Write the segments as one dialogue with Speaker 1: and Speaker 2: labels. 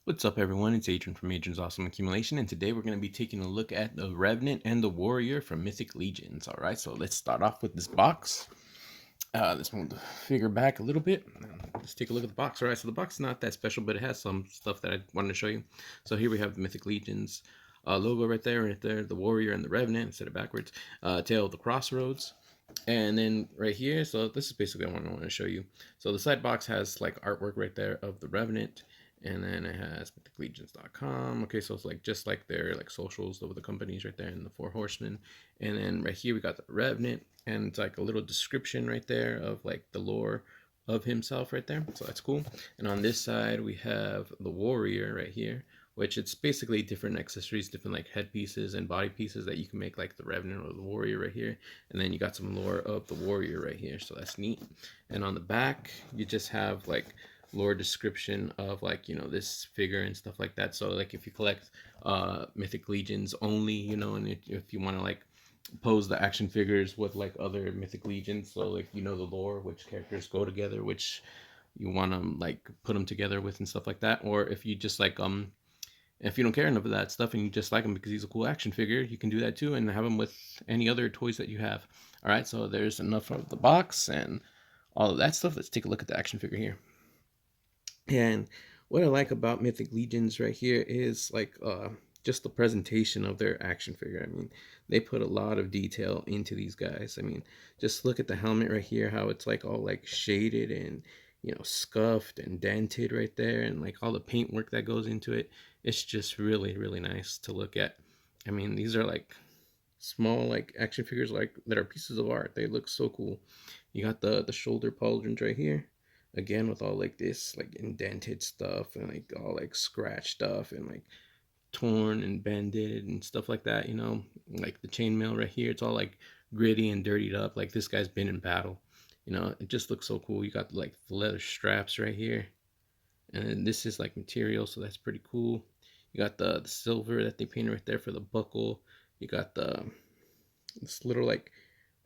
Speaker 1: What's up, everyone? It's Adrian from Adrian'sAwesomeAccumulation, and today we're going to be taking a look at the Revenant and the Warrior from Mythic Legions. All right, so let's start off with this box. Let's move the figure back a little bit. Let's take a look at the box. All right, so the box is not that special, but it has some stuff that I wanted to show you. So here we have the Mythic Legions logo right there, the Warrior and the Revenant, instead of backwards. Tale of the Crossroads. And then right here, so this is basically what I want to show you. So the side box has like artwork right there of the Revenant, and then it has mythiclegions.com. Okay, so it's like just like their like socials of the companies right there, and the Four Horsemen. And then right here we got the Revenant, and it's like a little description right there of like the lore of himself right there. So that's cool. And on this side we have the Warrior right here, which it's basically different accessories, different like headpieces and body pieces that you can make, like the Revenant or the Warrior right here. And then you got some lore of the Warrior right here, so that's neat. And on the back you just have like lore description of like, you know, this figure and stuff like that. So like if you collect Mythic Legions only, you know, and if you want to like pose the action figures with like other Mythic Legions, so like, you know, the lore, which characters go together, which you want to like put them together with and stuff like that. Or if you just like if you don't care enough of that stuff and you just like him because he's a cool action figure, you can do that too and have him with any other toys that you have. All right, so there's enough of the box and all of that stuff. Let's take a look at the action figure here. And what I like about Mythic Legions right here is like just the presentation of their action figure. I mean, they put a lot of detail into these guys. I mean, just look at the helmet right here, how it's like all like shaded and, you know, scuffed and dented right there, and like all the paintwork that goes into it. It's just really, really nice to look at. I mean, these are like small like action figures like that are pieces of art. They look so cool. You got the shoulder pauldrons right here, again with all like this like indented stuff and like all like scratch stuff and like torn and bended and stuff like that, you know. Like the chainmail right here, it's all like gritty and dirtied up, like this guy's been in battle, you know. It just looks so cool. You got like the leather straps right here, and then this is like material, so that's pretty cool. You got the silver that they painted right there for the buckle. You got this little like,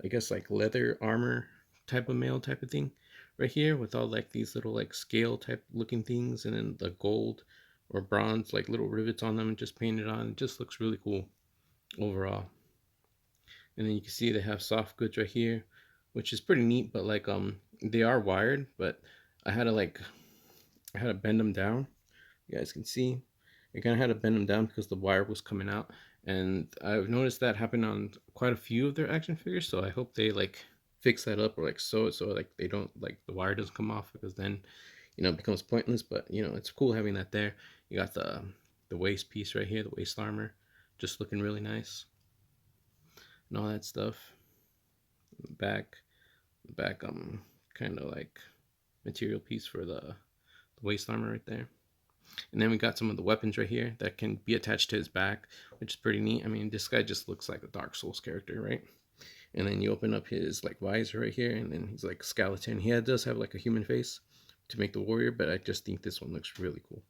Speaker 1: I guess like leather armor type of mail type of thing right here, with all like these little like scale type looking things, and then the gold or bronze like little rivets on them just painted on. It just looks really cool overall. And then you can see they have soft goods right here, which is pretty neat, but like they are wired, but I had to like I had to bend them down. You guys can see I kind of had to bend them down because the wire was coming out, and I've noticed that happen on quite a few of their action figures. So I hope they like fix that up or like sew it so like they don't like the wire doesn't come off, because then, you know, it becomes pointless. But you know, it's cool having that there. You got the waist piece right here, the waist armor, just looking really nice and all that stuff. The back kind of like material piece for the waist armor right there. And then we got some of the weapons right here that can be attached to his back, which is pretty neat. I mean, this guy just looks like a Dark Souls character, right? And then you open up his like visor right here, and then he's like skeleton. He does have like a human face to make the warrior, but I just think this one looks really cool.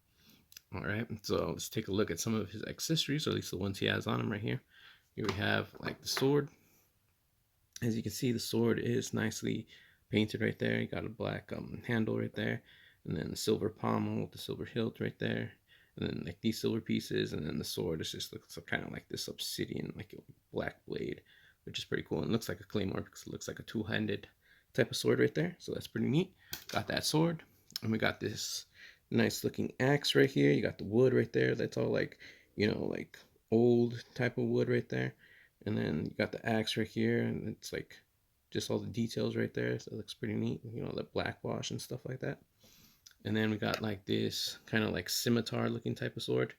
Speaker 1: All right, so let's take a look at some of his accessories, or at least the ones he has on him right here. Here we have like the sword. As you can see, the sword is nicely painted right there. You got a black handle right there, and then the silver pommel with the silver hilt right there, and then like these silver pieces, and then the sword is just looks kind of like this obsidian, like a black blade, which is pretty cool. And it looks like a claymore because it looks like a two-handed type of sword right there. So that's pretty neat. Got that sword, and we got this nice looking axe right here. You got the wood right there. That's all like, you know, like old type of wood right there. And then you got the axe right here, and it's like just all the details right there. So it looks pretty neat, you know, the black wash and stuff like that. And then we got like this kind of like scimitar looking type of sword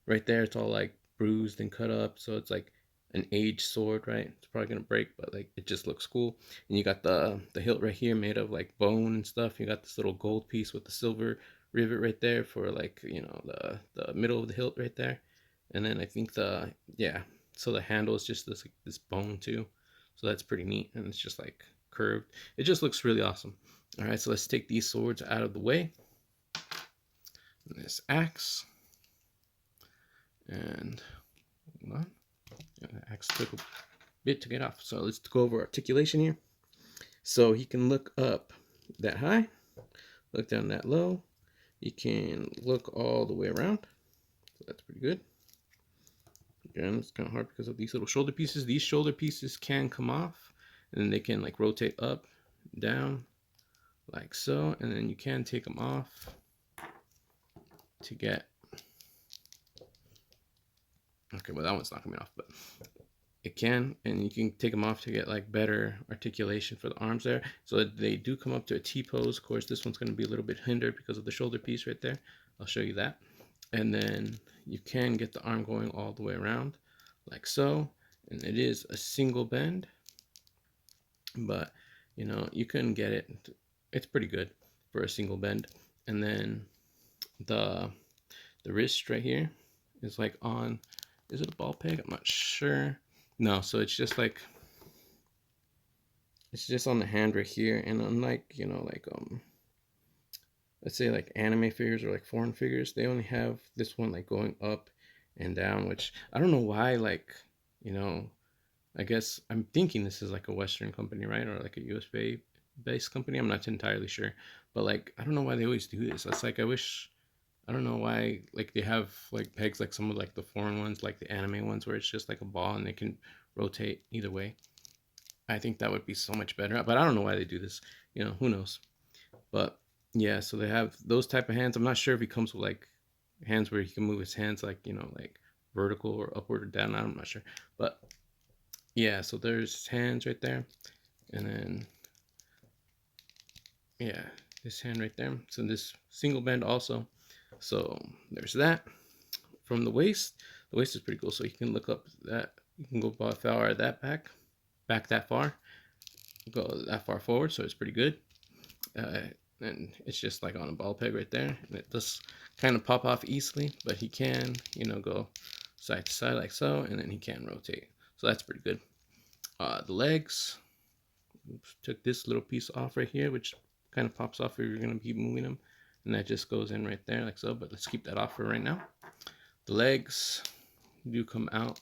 Speaker 1: right there. It's all like bruised and cut up, so it's like an aged sword, right? It's probably gonna break, but like it just looks cool. And you got the hilt right here made of like bone and stuff. You got this little gold piece with the silver rivet right there for like, you know, the middle of the hilt right there. And then I think so the handle is just this bone too, so that's pretty neat, and it's just like curved. It just looks really awesome. All right, so let's take these swords out of the way. This axe, and hold on, the axe took a bit to get off. So let's go over articulation here. So he can look up that high, look down that low. you can look all the way around. So that's pretty good. Again, it's kind of hard because of these little shoulder pieces. These shoulder pieces can come off, and then they can like rotate up, down, like so, and then you can take them off to get, okay, well that one's not coming off, but it can, and you can take them off to get like better articulation for the arms there. So they do come up to a T pose. Of course, this one's going to be a little bit hindered because of the shoulder piece right there. I'll show you that. And then you can get the arm going all the way around like so, and it is a single bend, but you know, you can get it, it's pretty good for a single bend. And then the wrist right here is like on, is it a ball peg? I'm not sure. No, so it's just like, it's just on the hand right here. And unlike, you know, like let's say like anime figures or like foreign figures, they only have this one like going up and down, which I don't know why, like, you know, I guess I'm thinking this is like a Western company, right? Or like a USA based company. I'm not entirely sure, but like, I don't know why they always do this. That's like, I wish, I don't know why, like they have like pegs like some of like the foreign ones, like the anime ones, where it's just like a ball and they can rotate either way. I think that would be so much better, but I don't know why they do this. You know, who knows? But yeah, so they have those type of hands. I'm not sure if he comes with like hands where he can move his hands like, you know, like vertical or upward or down. I'm not sure, but yeah. So there's hands right there, and then yeah, this hand right there. So this single bend also. So there's that. From the waist is pretty cool. So you can look up that, you can go by far that back that far, go that far forward. So it's pretty good. And it's just like on a ball peg right there, and it does kind of pop off easily, but he can, you know, go side to side like so, and then he can rotate. So that's pretty good. The legs, oops, took this little piece off right here, which kind of pops off if you're going to be moving them, and that just goes in right there like so, but let's keep that off for right now. The legs do come out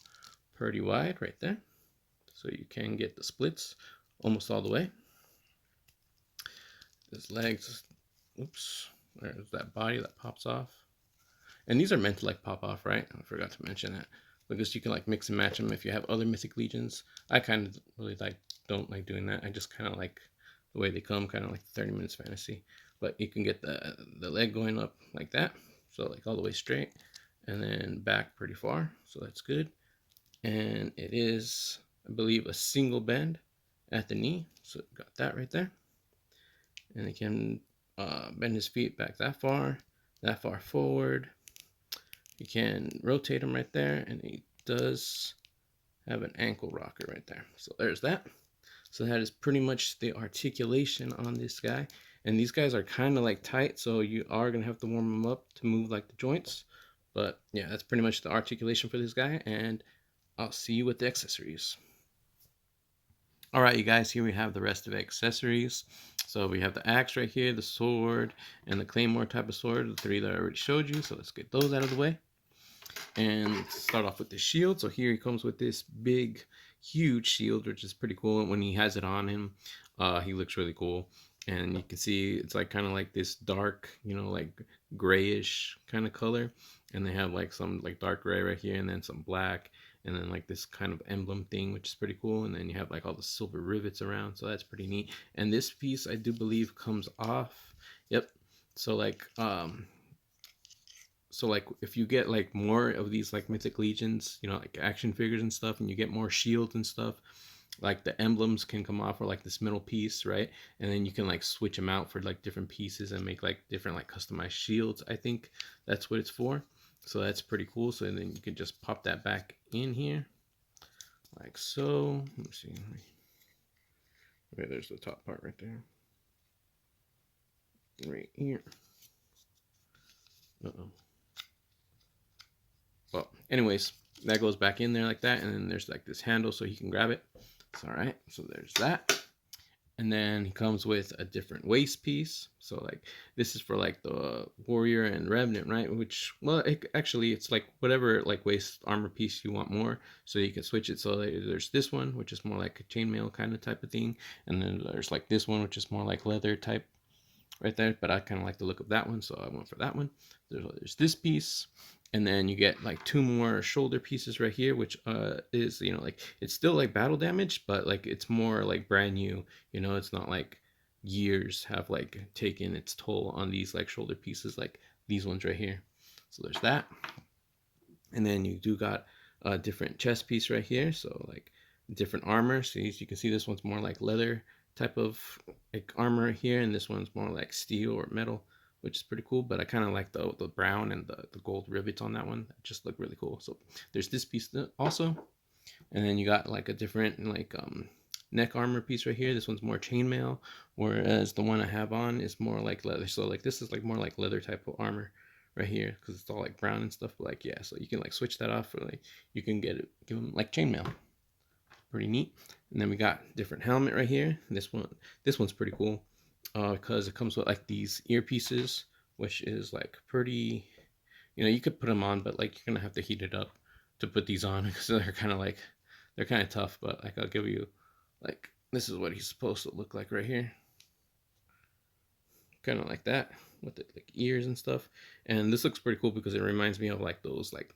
Speaker 1: pretty wide right there, so you can get the splits almost all the way. His legs, oops, there's that body that pops off. And these are meant to like pop off, right? I forgot to mention that, because you can like mix and match them if you have other Mythic Legions. I kind of really like, don't like doing that. I just kind of like the way they come, kind of like 30 minutes fantasy. But you can get the leg going up like that, so like all the way straight, and then back pretty far, so that's good. And it is, I believe, a single bend at the knee, so got that right there. And he can bend his feet back that far forward. You can rotate him right there, and he does have an ankle rocker right there. So there's that. So that is pretty much the articulation on this guy. And these guys are kind of like tight, so you are going to have to warm them up to move like the joints. But yeah, that's pretty much the articulation for this guy, and I'll see you with the accessories. All right, you guys, here we have the rest of the accessories. So we have the axe right here, the sword, and the claymore type of sword, the three that I already showed you. So let's get those out of the way. And let's start off with the shield. So here he comes with this big, huge shield, which is pretty cool. When he has it on him, he looks really cool. And you can see it's like kind of like this dark, you know, like grayish kind of color. And they have like some like dark gray right here, and then some black, and then like this kind of emblem thing, which is pretty cool. And then you have like all the silver rivets around, so that's pretty neat. And this piece, I do believe, comes off. Yep. So like if you get like more of these like Mythic Legions, you know, like action figures and stuff, and you get more shields and stuff, like the emblems can come off, or like this middle piece, right? And then you can like switch them out for like different pieces and make like different like customized shields. I think that's what it's for. So that's pretty cool. So then you can just pop that back in here like so. Let me see. Okay, there's the top part right there. Right here. Uh-oh. Well, anyways, that goes back in there like that, and then there's like this handle so he can grab it. It's all right. So there's that. And then he comes with a different waist piece. So like this is for like the warrior and revenant, right? Which, well, actually it's like whatever like waist armor piece you want more, so you can switch it. So there's this one, which is more like a chainmail kind of type of thing, and then there's like this one, which is more like leather type right there, but I kind of like the look of that one, so I went for that one. There's this piece, and then you get like two more shoulder pieces right here, which is, you know, like it's still like battle damage, but like it's more like brand new, you know, it's not like years have like taken its toll on these like shoulder pieces like these ones right here. So there's that. And then you do got a different chest piece right here, so like different armor. So you can see this one's more like leather type of like armor here, and this one's more like steel or metal, which is pretty cool. But I kind of like the brown and the gold rivets on that one. That just look really cool. So there's this piece also, and then you got like a different like neck armor piece right here. This one's more chainmail, whereas the one I have on is more like leather. So like this is like more like leather type of armor right here, because it's all like brown and stuff. But like, yeah, so you can like switch that off, or like you can give them like chainmail. Pretty neat. And then we got different helmet right here. This one's pretty cool, because it comes with like these earpieces, which is like pretty, you know, you could put them on, but like you're gonna have to heat it up to put these on, because they're kind of tough. But like I'll give you, like, this is what he's supposed to look like right here, kind of like that, with the like ears and stuff. And this looks pretty cool because it reminds me of like those like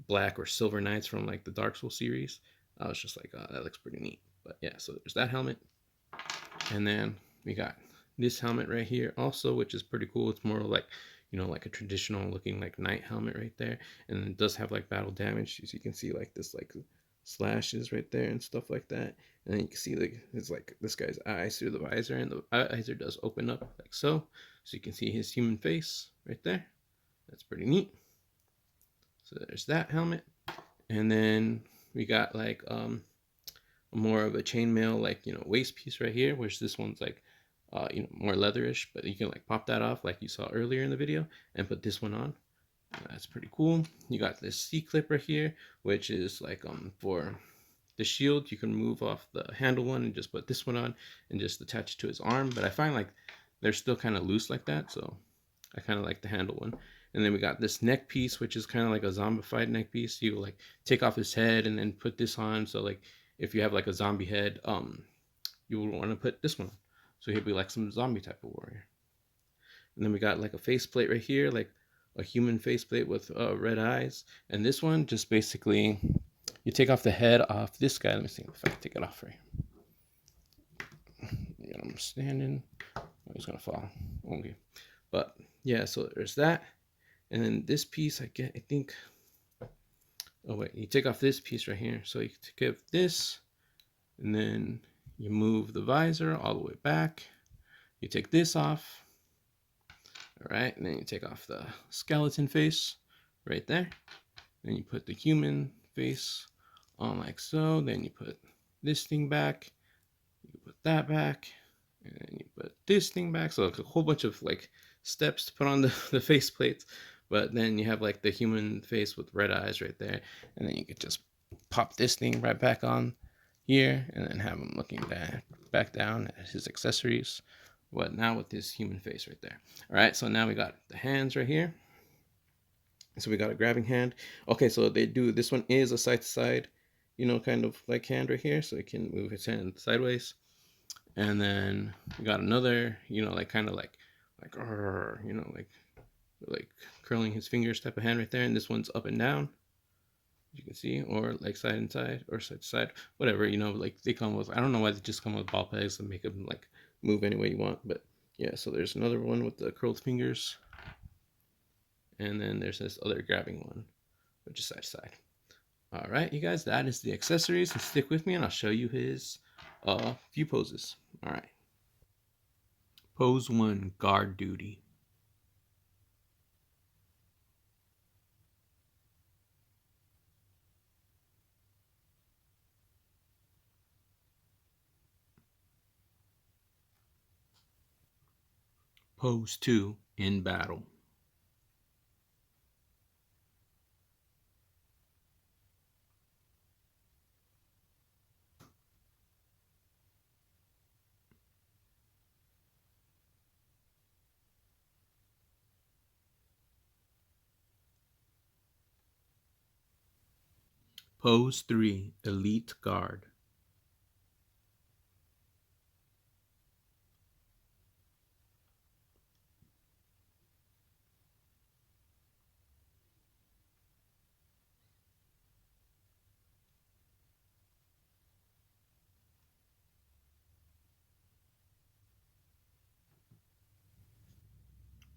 Speaker 1: black or silver knights from like the Dark Souls series. I was just like, oh, that looks pretty neat. But yeah, so there's that helmet. And then we got this helmet right here also, which is pretty cool. It's more like, you know, like a traditional looking like knight helmet right there. And it does have like battle damage. As you can see, like this like slashes right there and stuff like that. And then you can see like it's like this guy's eyes through the visor, and the visor does open up like so. So you can see his human face right there. That's pretty neat. So there's that helmet. And then we got like more of a chainmail, like, you know, waist piece right here, which this one's like you know, more leatherish, but you can like pop that off like you saw earlier in the video and put this one on. That's pretty cool. You got this C-clip right here, which is like for the shield. You can move off the handle one and just put this one on and just attach it to his arm. But I find like they're still kind of loose like that, so I kind of like the handle one. And then we got this neck piece, which is kind of like a zombified neck piece. You like take off his head and then put this on. So like if you have like a zombie head, you will want to put this one on. So he'll be like some zombie type of warrior. And then we got like a faceplate right here, like a human faceplate with red eyes. And this one just basically, you take off the head off this guy. Let me see if I can take it off for you. Yeah, I'm standing. Oh, he's gonna fall. Okay. But yeah, so there's that. And then this piece, I think, oh wait, you take off this piece right here. So you take this, and then you move the visor all the way back. You take this off. All right, and then you take off the skeleton face right there. Then you put the human face on like so. Then you put this thing back. You put that back. And then you put this thing back. So like a whole bunch of like steps to put on the face plates. But then you have like the human face with red eyes right there. And then you could just pop this thing right back on here, and then have him looking back down at his accessories. But now with this human face right there. All right, so now we got the hands right here. So we got a grabbing hand. Okay, so they do, this one is a side to side, you know, kind of like hand right here. So it can move his hand sideways. And then we got another, you know, like kind of like, you know, like curling his fingers type of hand right there. And this one's up and down, you can see, or like side and side, or side to side, whatever, you know, like they come with, I don't know why they just come with ball pegs and make them like move any way you want. But yeah, so there's another one with the curled fingers, and then there's this other grabbing one, which is side to side. All right, you guys, that is the accessories, and stick with me and I'll show you his few poses. All right, pose 1, guard duty. Pose 2, in battle. Pose 3, elite guard.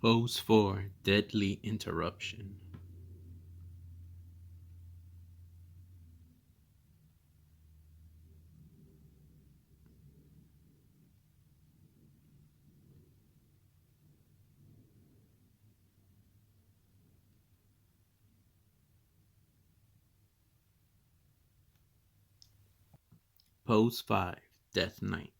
Speaker 1: Pose 4, Deadly Interruption. Pose 5, Death Knight.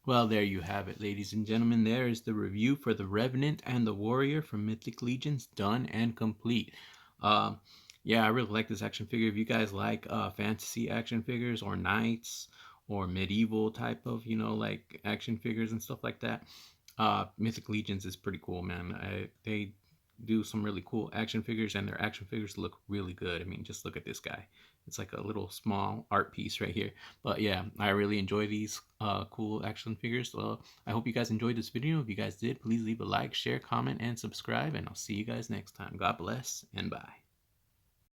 Speaker 1: Well, there you have it, ladies and gentlemen. There is the review for the Revenant and the Warrior from Mythic Legions, done and complete. Um, yeah, I really like this action figure. If you guys like fantasy action figures or knights or medieval type of, like action figures and stuff like that, Mythic Legions is pretty cool, man. They do some really cool action figures, and their action figures look really good. I mean, just look at this guy. It's like a little small art piece right here. But yeah, I really enjoy these cool action figures. So I hope you guys enjoyed this video. If you guys did, please leave a like, share, comment, and subscribe. And I'll see you guys next time. God bless, and bye.